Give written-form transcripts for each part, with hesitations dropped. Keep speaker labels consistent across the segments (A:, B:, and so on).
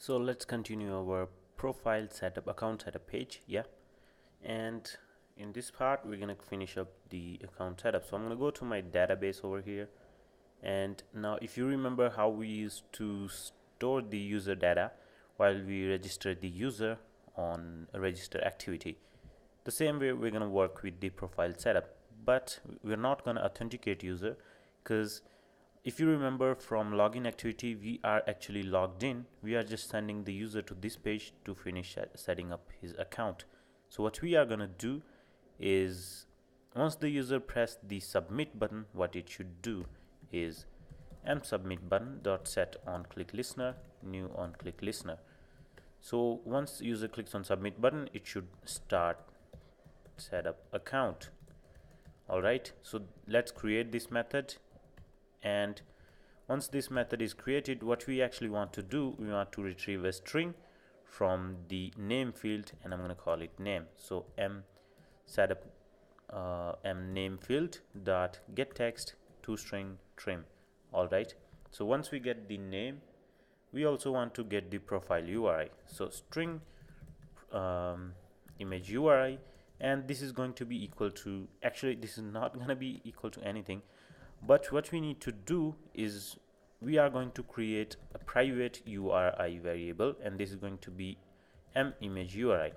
A: So let's continue our profile setup, account setup page. Yeah, and in this part we're gonna finish up the account setup. So I'm gonna go to my database over here, and now if you remember how we used to store the user data while we register the user on a register activity, the same way we're gonna work with the profile setup, but we're not gonna authenticate user, because if you remember from login activity, we are actually logged in. We are just sending the user to this page to finish setting up his account. So what we are going to do is, once the user press the submit button, what it should do is mSubmit button dot set on click listener, new on click listener. So once user clicks on submit button, it should start setup account. Alright, so let's create this method, and once this method is created, what we actually want to do, we want to retrieve a string from the name field, and I'm going to call it name. So m setup m name field dot get text to string trim. All right, so once we get the name, we also want to get the profile URI. So string image URI, and this is going to be equal to, actually this is not going to be equal to anything, but what we need to do is we are going to create a private URI variable, and this is going to be image URI.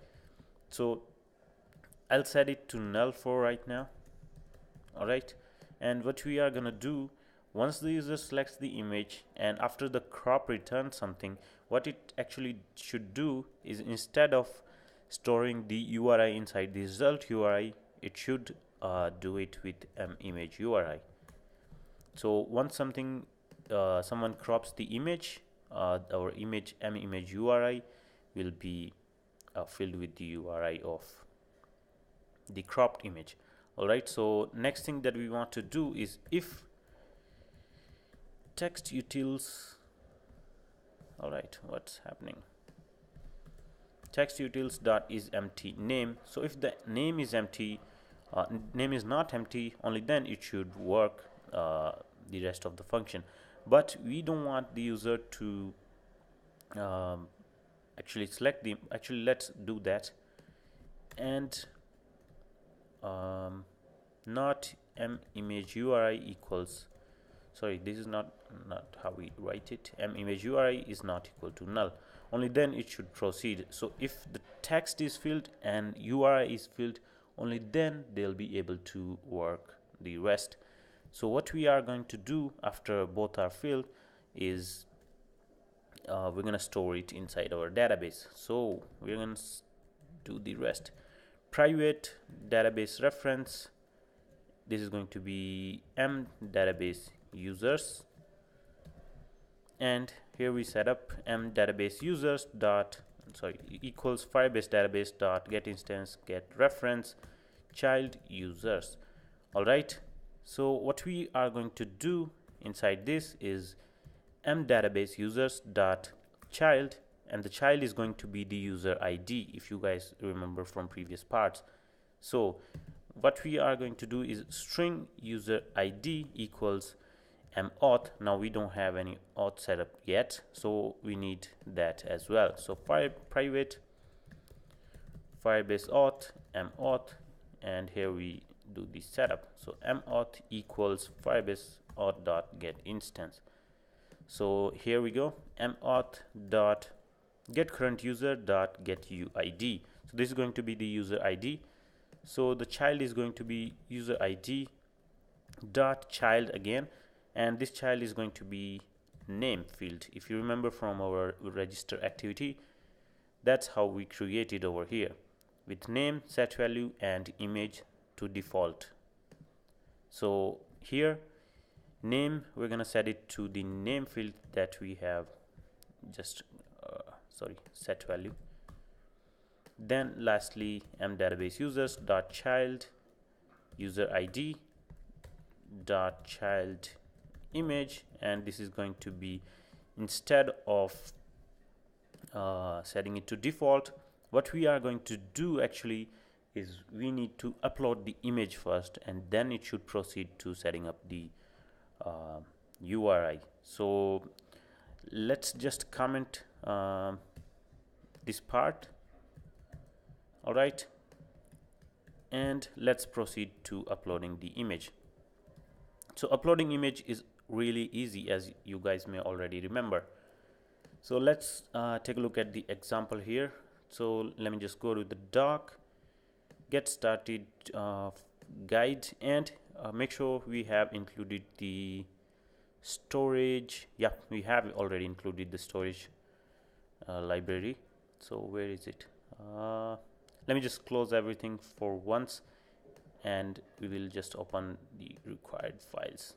A: So I'll set it to null for right now. All right, and what we are going to do, once the user selects the image and after the crop returns something, what it actually should do is, instead of storing the URI inside the result URI, it should do it with image URI. So once someone crops the image, our image image URI will be filled with the URI of the cropped image. All right, so next thing that we want to do is, if text utils, all right, what's happening, text utils dot is empty name. So if the name is empty, name is not empty, only then it should work the rest of the function. But we don't want the user to actually select the, actually let's do that, and not image URI equals, sorry, this is not how we write it. Image URI is not equal to null, only then it should proceed. So if the text is filled and URI is filled, only then they'll be able to work the rest. So what we are going to do after both are filled is we're going to store it inside our database. So we're going to do the rest. Private database reference, this is going to be database users, and here we set up database users dot, sorry, equals Firebase database dot get instance get reference child users. All right, so what we are going to do inside this is database users dot child, and the child is going to be the user ID, if you guys remember from previous parts. So what we are going to do is string user ID equals auth. Now we don't have any auth setup yet, so we need that as well. So private Firebase auth, and here we do the setup. So auth equals Firebase auth dot get instance. So here we go, auth dot get current user dot get UID. So this is going to be the user ID. So the child is going to be user ID dot child again, and this child is going to be name field. If you remember from our register activity, that's how we created over here, with name, set value, and image to default. So here name, we're gonna set it to the name field that we have just set value. Then lastly, database users dot child user ID dot child image, and this is going to be, instead of setting it to default, what we are going to do actually is we need to upload the image first, and then it should proceed to setting up the URI. So let's just comment um, this part. All right, and let's proceed to uploading the image. So uploading image is really easy, as you guys may already remember. So let's take a look at the example here. So let me just go to the doc, get started guide, and make sure we have included the storage. Yeah, we have already included the storage library. So where is it? Let me just close everything for once, and we will just open the required files.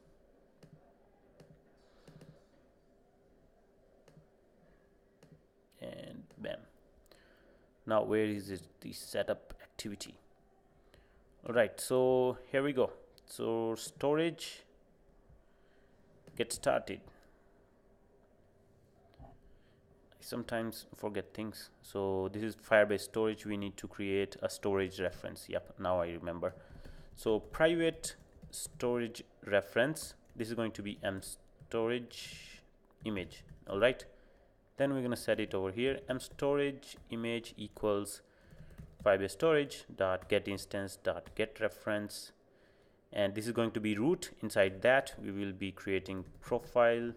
A: And bam. Now where is it? The setup activity. All right, so here we go. So storage, get started. I sometimes forget things. So this is Firebase storage. We need to create a storage reference. Yep, now I remember. So private storage reference, this is going to be mStorage image. All right, then we're going to set it over here. mStorage image equals Firebase storage dot get instance dot get reference, and this is going to be root. Inside that we will be creating profile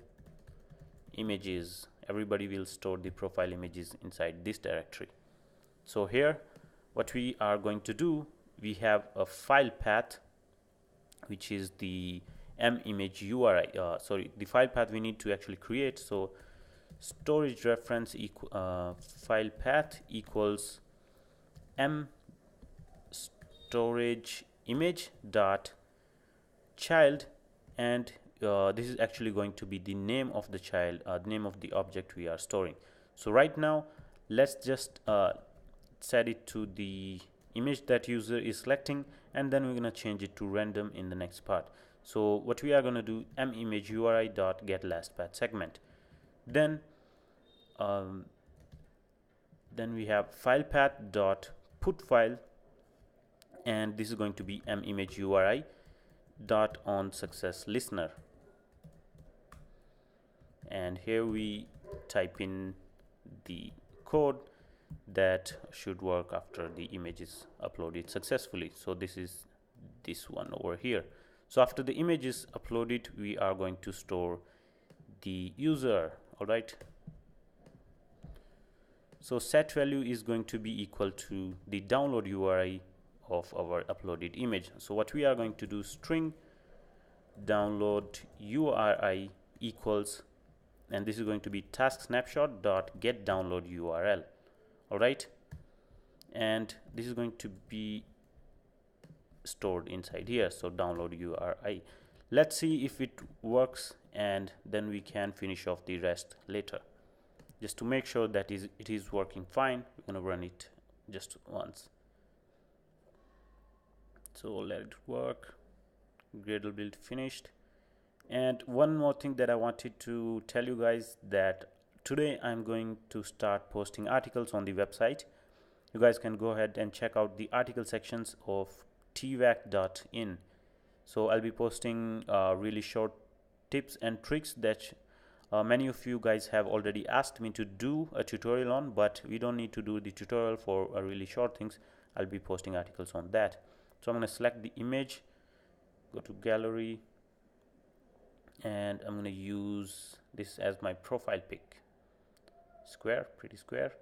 A: images. Everybody will store the profile images inside this directory. So here what we are going to do, we have a file path which is the image URI. Sorry, the file path we need to actually create. So storage reference file path equals storage image dot child, and this is actually going to be the name of the child, name of the object we are storing. So right now let's just set it to the image that user is selecting, and then we're going to change it to random in the next part. So what we are going to do, image URI dot get last path segment. Then we have file path dot put file, and this is going to be image URI dot on success listener, and here we type in the code that should work after the image is uploaded successfully. So this is this one over here. So after the image is uploaded, we are going to store the user. All right, so set value is going to be equal to the download URI of our uploaded image. So what we are going to do, string download URI equals, and this is going to be task snapshot dot get download URL. All right, and this is going to be stored inside here. So download URI. Let's see if it works, and then we can finish off the rest later. Just to make sure that it is working fine, we're going to run it just once. So let it work. Gradle build finished. And one more thing that I wanted to tell you guys, that today I'm going to start posting articles on the website. You guys can go ahead and check out the article sections of tvac.in. So I'll be posting really short tips and tricks that many of you guys have already asked me to do a tutorial on, but we don't need to do the tutorial for really short things. I'll be posting articles on that. So I'm going to select the image, go to gallery, and I'm going to use this as my profile pic. Square, pretty square.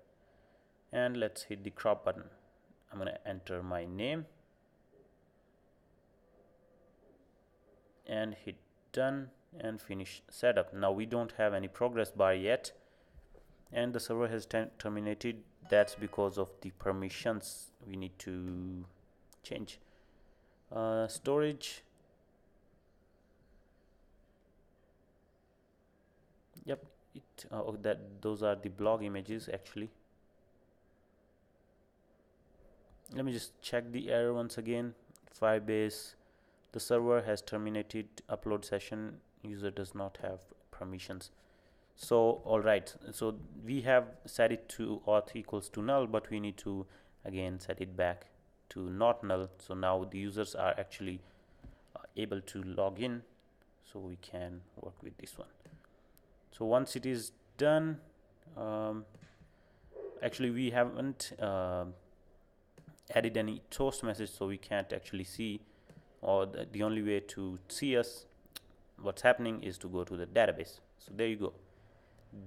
A: And let's hit the crop button. I'm going to enter my name and hit done and finish setup. Now we don't have any progress bar yet, and the server has terminated. That's because of the permissions we need to change. Storage, yep, those are the blog images actually. Let me just check the error once again. Firebase, the server has terminated upload session, user does not have permissions. So all right, so we have set it to auth equals to null, but we need to again set it back to not null. So now the users are actually able to log in, so we can work with this one. So once it is done, um, actually we haven't added any toast message, so we can't actually see, or the only way to see us what's happening is to go to the database. So there you go,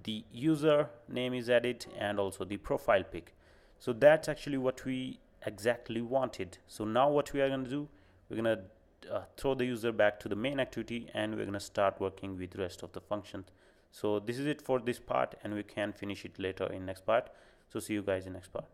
A: the user name is added and also the profile pic. So that's actually what we exactly wanted. So now what we are going to do, we're going to throw the user back to the main activity, and we're going to start working with the rest of the functions. So this is it for this part, and we can finish it later in next part. So see you guys in next part.